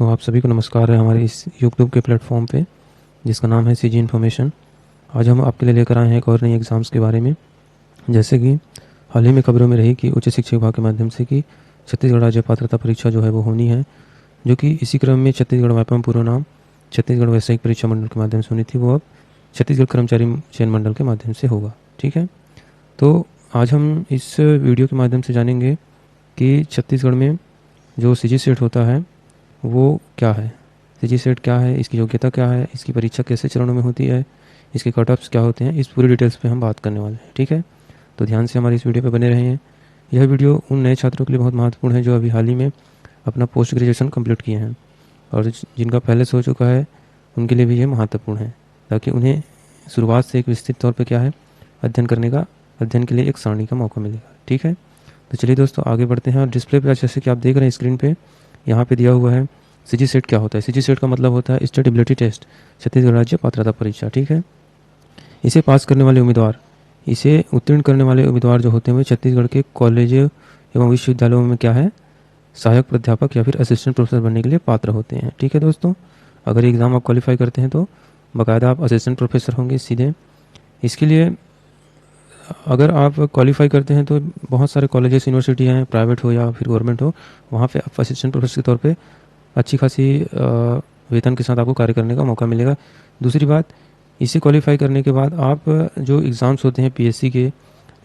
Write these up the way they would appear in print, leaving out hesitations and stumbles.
दोस्तों, आप सभी को नमस्कार है हमारे इस यूट्यूब के प्लेटफॉर्म पे जिसका नाम है सीजी इन्फॉर्मेशन। आज हम आपके लिए लेकर आए हैं एक और नई एग्ज़ाम्स के बारे में। जैसे कि हाल ही में खबरों में रही कि उच्च शिक्षा विभाग के माध्यम से कि छत्तीसगढ़ राज्य पात्रता परीक्षा जो है वो होनी है, जो कि इसी क्रम में छत्तीसगढ़ व्यापम पूर्व नाम छत्तीसगढ़ व्यावसायिक परीक्षा मंडल के माध्यम से होनी थी, वो अब छत्तीसगढ़ कर्मचारी चयन मंडल के माध्यम से होगा। ठीक है, तो आज हम इस वीडियो के माध्यम से जानेंगे कि छत्तीसगढ़ में जो सीजी सेट होता है वो क्या है, सीजी सेट क्या है, इसकी योग्यता क्या है, इसकी परीक्षा कैसे चरणों में होती है, इसके कट ऑफ्स क्या होते हैं, इस पूरी डिटेल्स पे हम बात करने वाले हैं। ठीक है, तो ध्यान से हमारे इस वीडियो पे बने रहें। यह वीडियो उन नए छात्रों के लिए बहुत महत्वपूर्ण है जो अभी हाल ही में अपना पोस्ट ग्रेजुएशन कंप्लीट किए हैं, और जिनका पहले से हो चुका है उनके लिए भी ये महत्वपूर्ण है, ताकि उन्हें शुरुआत से एक विस्तृत तौर पर क्या है अध्ययन के लिए एक सारणी का मौका मिलेगा। ठीक है, तो चलिए दोस्तों आगे बढ़ते हैं। और डिस्प्ले पे जैसे कि आप देख रहे हैं स्क्रीन पे, यहाँ पे दिया हुआ है सीजी सेट क्या होता है। सीजी सेट का मतलब होता है स्टेट एबिलिटी टेस्ट, छत्तीसगढ़ राज्य पात्रता परीक्षा। ठीक है, इसे पास करने वाले उम्मीदवार, इसे उत्तीर्ण करने वाले उम्मीदवार जो होते हैं छत्तीसगढ़ के कॉलेज एवं विश्वविद्यालयों में क्या है, सहायक प्राध्यापक या फिर असिस्टेंट प्रोफेसर बनने के लिए पात्र होते हैं। ठीक है दोस्तों, अगर एग्ज़ाम आप क्वालिफाई करते हैं तो बाकायदा आप असिस्टेंट प्रोफेसर होंगे सीधे। इसके लिए अगर आप क्वालिफाई करते हैं तो बहुत सारे कॉलेजेस यूनिवर्सिटी हैं, प्राइवेट हो या फिर गवर्नमेंट हो, वहाँ पे आप असिस्टेंट प्रोफेसर के तौर पे अच्छी खासी वेतन के साथ आपको कार्य करने का मौका मिलेगा। दूसरी बात, इसे क्वालिफाई करने के बाद आप जो एग्ज़ाम्स होते हैं पीएससी के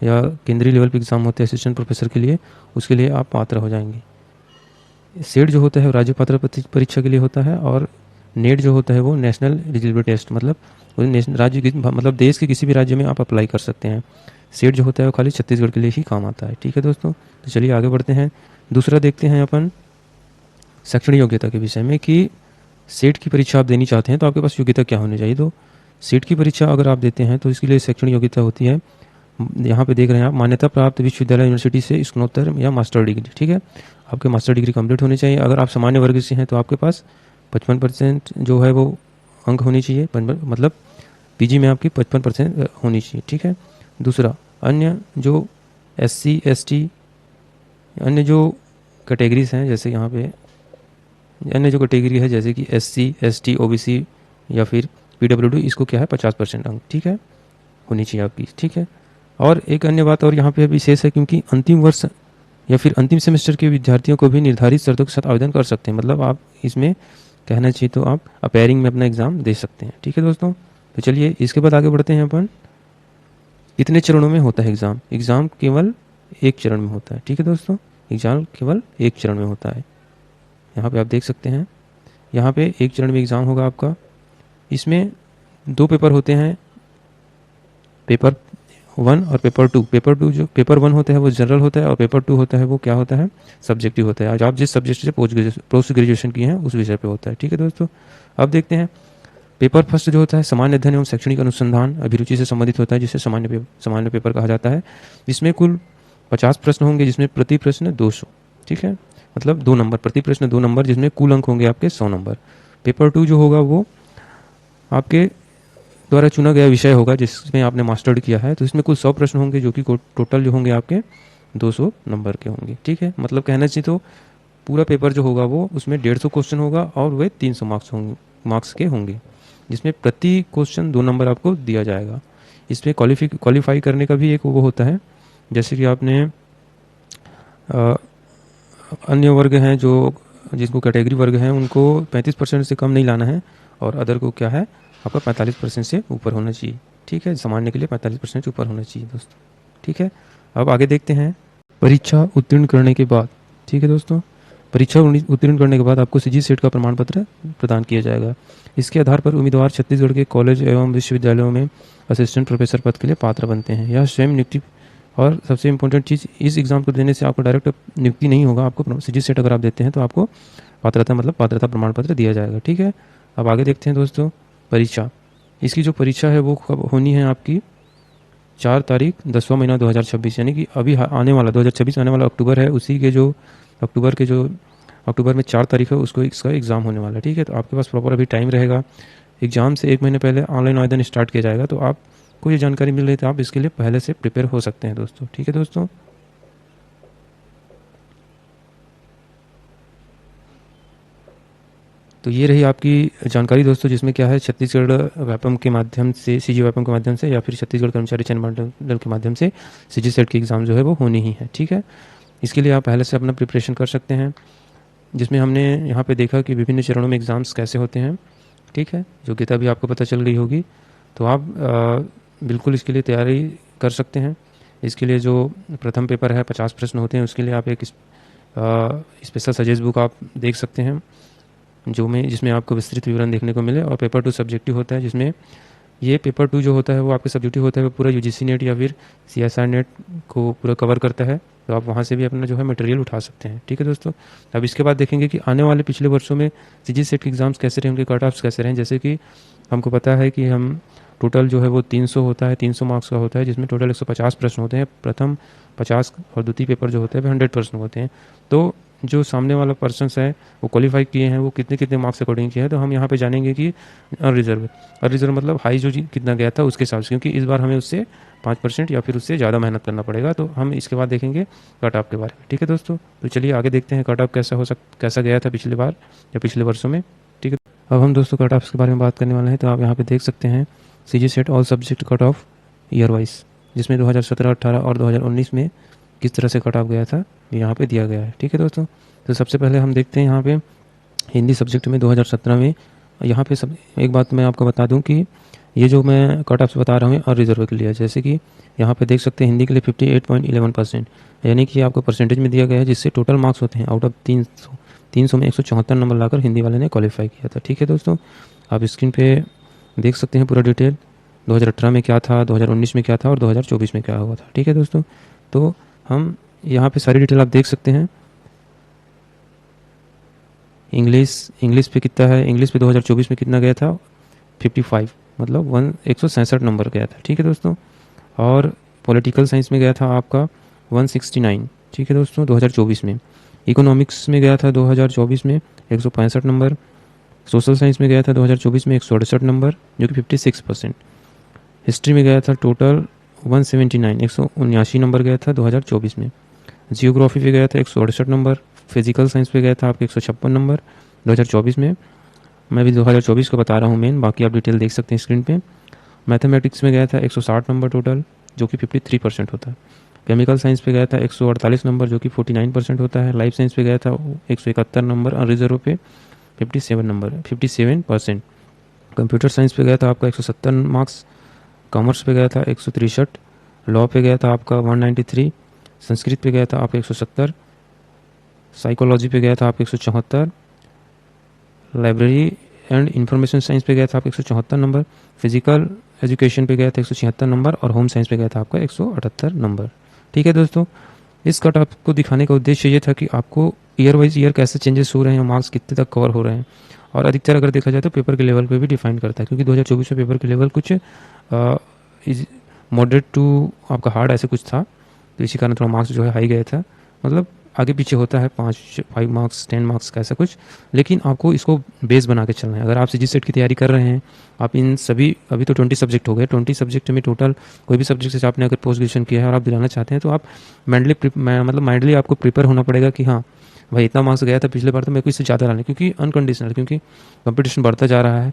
या केंद्रीय लेवल पे एग्ज़ाम होते हैं असिस्टेंट प्रोफेसर के लिए, उसके लिए आप पात्र हो जाएंगे। सेट जो होता है वो राज्य पात्रता परीक्षा के लिए होता है, और नेट जो होता है वो नेशनल एलिजिबिलिटी टेस्ट, मतलब राज्य की मतलब देश के किसी भी राज्य में आप अप्लाई कर सकते हैं। सेट जो होता है वो खाली छत्तीसगढ़ के लिए ही काम आता है। ठीक है दोस्तों, तो चलिए आगे बढ़ते हैं। दूसरा देखते हैं अपन शैक्षणिक योग्यता के विषय में कि सेट की परीक्षा आप देनी चाहते हैं तो आपके पास योग्यता क्या होनी चाहिए। तो सेट की परीक्षा अगर आप देते हैं तो इसके लिए शैक्षणिक योग्यता होती है, यहाँ पे देख रहे हैं आप, मान्यता प्राप्त विश्वविद्यालय यूनिवर्सिटी से स्नातकोत्तर या मास्टर डिग्री। ठीक है, आपके मास्टर डिग्री कंप्लीट होनी चाहिए। अगर आप सामान्य वर्ग से हैं तो आपके पास 55% जो है वो अंक होनी चाहिए, मतलब पीजी में आपकी 55% होनी चाहिए। ठीक है, दूसरा, अन्य जो एससी एसटी अन्य जो कैटेगरीज हैं, जैसे यहाँ पे अन्य जो कैटेगरी है जैसे कि एससी एसटी ओबीसी या फिर पीडब्ल्यूडी, इसको क्या है 50% अंक, ठीक है, होनी चाहिए आपकी। ठीक है, और एक अन्य बात और यहाँ पे विशेष है, क्योंकि अंतिम वर्ष या फिर अंतिम सेमेस्टर के विद्यार्थियों को भी निर्धारित शर्तों के साथ आवेदन कर सकते हैं। मतलब आप इसमें कहना चाहिए तो आप अपेयरिंग में अपना एग्ज़ाम दे सकते हैं। ठीक है दोस्तों, तो चलिए इसके बाद आगे बढ़ते हैं अपन। कितने चरणों में होता है एग्ज़ाम? एग्ज़ाम केवल एक चरण में होता है। ठीक है दोस्तों, एग्ज़ाम केवल एक चरण में होता है। यहाँ पे आप देख सकते हैं, यहाँ पे एक चरण में एग्ज़ाम होगा आपका। इसमें दो पेपर होते हैं, पेपर 1 और पेपर 2। पेपर 2 जो पेपर 1 होता है वो जनरल होता है, और पेपर 2 होता है वो क्या होता है, सब्जेक्टिव होता है। आज आप जिस सब्जेक्ट से पोस्ट ग्रेजुएशन किए हैं उस विषय पे होता है। ठीक है दोस्तों, अब देखते हैं पेपर फर्स्ट जो होता है सामान्य अध्ययन एवं शैक्षणिक अनुसंधान अभिरुचि से संबंधित होता है, जिसे सामान्य पेपर कहा जाता है। इसमें कुल 50 प्रश्न होंगे, जिसमें प्रति प्रश्न 200। ठीक है, मतलब 2 नंबर, प्रति प्रश्न 2 नंबर, जिसमें कुल अंक होंगे आपके 100 नंबर। पेपर 2 जो होगा वो आपके द्वारा चुना गया विषय होगा जिसमें आपने मास्टर्ड किया है, तो इसमें कुल 100 प्रश्न होंगे, जो कि टोटल जो होंगे आपके 200 नंबर के होंगे। ठीक है, मतलब कहना चाहिए तो पूरा पेपर जो होगा वो उसमें 150 क्वेश्चन होगा और वे 300 मार्क्स के होंगे, जिसमें प्रति क्वेश्चन 2 नंबर आपको दिया जाएगा। इसमें क्वालिफाई करने का भी एक वो होता है, जैसे कि आपने अन्य वर्ग हैं जो जिसको कैटेगरी वर्ग हैं उनको 35% से कम नहीं लाना है, और अदर को क्या है आपका 45% से ऊपर होना चाहिए। ठीक है, सामान्य के लिए 45% से ऊपर होना चाहिए दोस्तों। ठीक है, अब आगे देखते हैं परीक्षा उत्तीर्ण करने के बाद। ठीक है दोस्तों, परीक्षा उत्तीर्ण करने के बाद आपको सीजी सेट का प्रमाण पत्र प्रदान किया जाएगा। इसके आधार पर उम्मीदवार छत्तीसगढ़ के कॉलेज एवं विश्वविद्यालयों में असिस्टेंट प्रोफेसर पद के लिए पात्र बनते हैं। यह स्वयं नियुक्ति, और सबसे इंपॉर्टेंट चीज़, इस एग्ज़ाम को देने से आपको डायरेक्ट नियुक्ति नहीं होगा, आपको सीजी सेट अगर आप देते हैं तो आपको पात्रता प्रमाण पत्र दिया जाएगा। ठीक है, अब आगे देखते हैं दोस्तों परीक्षा। इसकी जो परीक्षा है वो कब होनी है आपकी, 4 तारीख 10वां महीना 2026, यानी कि अभी आने वाला 2026 आने वाला अक्टूबर है, उसी के जो अक्टूबर में 4 तारीख है उसको इसका एग्ज़ाम होने वाला है। ठीक है, तो आपके पास प्रॉपर अभी टाइम रहेगा। एग्ज़ाम से 1 महीने पहले ऑनलाइन आवेदन स्टार्ट किया जाएगा, तो आपको ये जानकारी मिल रही है तो आप इसके लिए पहले से प्रिपेयर हो सकते हैं दोस्तों। ठीक है दोस्तों, तो ये रही आपकी जानकारी दोस्तों, जिसमें क्या है छत्तीसगढ़ व्यापम के माध्यम से, सीजी व्यापम के माध्यम से या फिर छत्तीसगढ़ कर्मचारी चयन मंडल के माध्यम से सीजी सेट की एग्ज़ाम जो है वो होनी ही है। ठीक है, इसके लिए आप पहले से अपना प्रिपरेशन कर सकते हैं, जिसमें हमने यहाँ पे देखा कि विभिन्न चरणों में एग्ज़ाम्स कैसे होते हैं। ठीक है, योग्यता भी आपको पता चल गई होगी, तो आप बिल्कुल इसके लिए तैयारी कर सकते हैं। इसके लिए जो प्रथम पेपर है 50 प्रश्न होते हैं, उसके लिए आप एक स्पेशल सजेस्ट बुक आप देख सकते हैं, जिसमें आपको विस्तृत विवरण देखने को मिले। और पेपर 2 सब्जेक्टिव होता है, जिसमें ये पेपर 2 जो होता है वो आपके सब्जेक्टिव होता है, वो पूरा यूजीसी नेट या फिर सीएसआर नेट को पूरा कवर करता है, तो आप वहाँ से भी अपना जो है मटेरियल उठा सकते हैं। ठीक है दोस्तों, अब इसके बाद देखेंगे कि आने वाले पिछले वर्षों में सीजी सेट के एग्ज़ाम्स कैसे रहे, उनके कट ऑफ्स कैसे रहे। जैसे कि हमको पता है कि हम टोटल जो है वो 300 होता है, 300 मार्क्स का होता है, जिसमें टोटल 150 प्रश्न होते हैं। प्रथम 50 और द्वितीय पेपर जो होते हैं 100 प्रश्न होते हैं। तो जो सामने वाला पर्सन है वो क्वालिफाई किए हैं, वो कितने कितने मार्क्स अकॉर्डिंग किए हैं, तो हम यहाँ पे जानेंगे कि अनरिजर्व मतलब हाई जो कितना गया था उसके हिसाब से, क्योंकि इस बार हमें उससे 5% या फिर उससे ज़्यादा मेहनत करना पड़ेगा। तो हम इसके बाद देखेंगे कट ऑफ के बारे में। ठीक है दोस्तों, तो चलिए आगे देखते हैं कट ऑफ कैसा गया था पिछली बार या पिछले वर्षों में। ठीक है, अब हम दोस्तों कट ऑफ के बारे में बात करने वाले हैं। तो आप यहाँ पे देख सकते हैं CG set all subject cut off year wise, जिसमें 2017, 18 और 2019 में किस तरह से कट ऑफ गया था यहाँ पे दिया गया है। ठीक है दोस्तों, तो सबसे पहले हम देखते हैं यहाँ पे हिंदी सब्जेक्ट में 2017 में। यहाँ पे एक बात मैं आपको बता दूँ कि ये जो मैं कट ऑफ बता रहा हूँ अनरिजर्व के लिए, जैसे कि यहाँ पे देख सकते हैं हिंदी के लिए 58.11%, यानी कि आपको परसेंटेज में दिया गया है, जिससे टोटल मार्क्स होते हैं आउट ऑफ 300 में 174 नंबर लाकर हिंदी वाले ने क्वालिफाई किया था। ठीक है दोस्तों, आप स्क्रीन पे देख सकते हैं पूरा डिटेल 2018 में क्या था, 2019 में क्या था और 2024 में क्या हुआ था। ठीक है दोस्तों, तो हम यहाँ पे सारी डिटेल आप देख सकते हैं। इंग्लिश पे कितना है, इंग्लिश पे 2024 में कितना गया था 55, मतलब 167 नंबर गया था। ठीक है दोस्तों, और पॉलिटिकल साइंस में गया था आपका 169। ठीक है दोस्तों, 2024 में। इकोनॉमिक्स में गया था 2024 में 165 नंबर। सोशल साइंस में गया था 2024 में 168 नंबर, जो कि 56%। हिस्ट्री में गया था टोटल 179, 179 नंबर गया था 2024 में। जियोग्राफी पे गया था 168 नंबर। फिजिकल साइंस पे गया था आपके 156 नंबर 2024 में। मैं भी 2024 को बता रहा हूँ मेन, बाकी आप डिटेल देख सकते हैं स्क्रीन पे। मैथमेटिक्स में गया था 160 नंबर टोटल, जो कि 53% होता है। केमिकल साइंस पे गया था 148 नंबर, जो कि 49% होता है। लाइफ साइंस पे गया था 171 नंबर, अनरिजर्व पे 57%। कंप्यूटर साइंस पे गया था आपका 170 मार्क्स। कॉमर्स पे गया था 163। लॉ पे गया था आपका 193। संस्कृत पे गया था आपका 170। साइकोलॉजी पे गया था आपका 174। लाइब्रेरी एंड इंफॉर्मेशन साइंस पे गया था आपका 174 नंबर। फिजिकल एजुकेशन पे गया था 176 नंबर और होम साइंस पे गया था आपका 178 नंबर। ठीक है दोस्तों, इस कट ऑफ को दिखाने का उद्देश्य ये था कि आपको ईयर वाइज ईयर कैसे चेंजेस हो रहे हैं, मार्क्स कितने तक कवर हो रहे हैं, और अधिकतर अगर देखा जाए तो पेपर के लेवल पे भी डिफाइन करता है, क्योंकि 2024 में पेपर के लेवल कुछ मॉडरेट टू आपका हार्ड ऐसे कुछ था, तो इसी कारण थोड़ा मार्क्स जो है हाई गया था। मतलब आगे पीछे होता है 5 मार्क्स 10 मार्क्स का ऐसा कुछ, लेकिन आपको इसको बेस बना के चलना है। अगर आप सीजी सेट की तैयारी कर रहे हैं, आप इन सभी, अभी तो 20 सब्जेक्ट हो गए, 20 सब्जेक्ट में टोटल कोई भी सब्जेक्ट से आपने अगर पोस्ट ग्रेजुएशन किया है और आप दिलाना चाहते हैं, तो आप माइंडली आपको प्रिपेयर होना पड़ेगा कि हाँ भाई इतना मार्क्स गया था पिछले बार, तो मेरे को इससे ज़्यादा लाना है, क्योंकि अनकंडीशनल, क्योंकि कंपटीशन बढ़ता जा रहा है,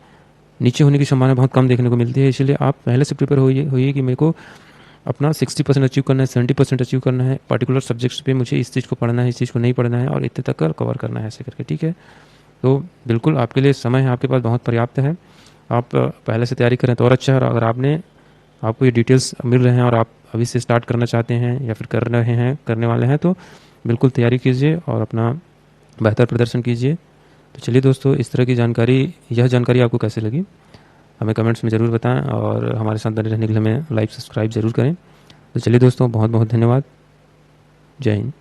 नीचे होने की संभावना बहुत कम देखने को मिलती है। इसलिए आप पहले से प्रिपेयर होइए कि मेरे को अपना 60% अचीव करना है, 70% अचीव करना है, पर्टिकुलर सब्जेक्ट्स पे मुझे इस चीज़ को पढ़ना है, इस चीज़ को नहीं पढ़ना है, और इतने तक कवर करना है ऐसे करके। ठीक है, तो बिल्कुल आपके लिए समय है, आपके पास बहुत पर्याप्त है। आप पहले से तैयारी करें तो और अच्छा है। और अगर आपको ये डिटेल्स मिल रहे हैं और आप अभी से स्टार्ट करना चाहते हैं या फिर कर रहे हैं, करने वाले हैं, तो बिल्कुल तैयारी कीजिए और अपना बेहतर प्रदर्शन कीजिए। तो चलिए दोस्तों, इस तरह की यह जानकारी आपको कैसे लगी हमें कमेंट्स में ज़रूर बताएं, और हमारे साथ बने रहने के लिए हमें लाइक सब्सक्राइब ज़रूर करें। तो चलिए दोस्तों, बहुत बहुत धन्यवाद। जय हिंद।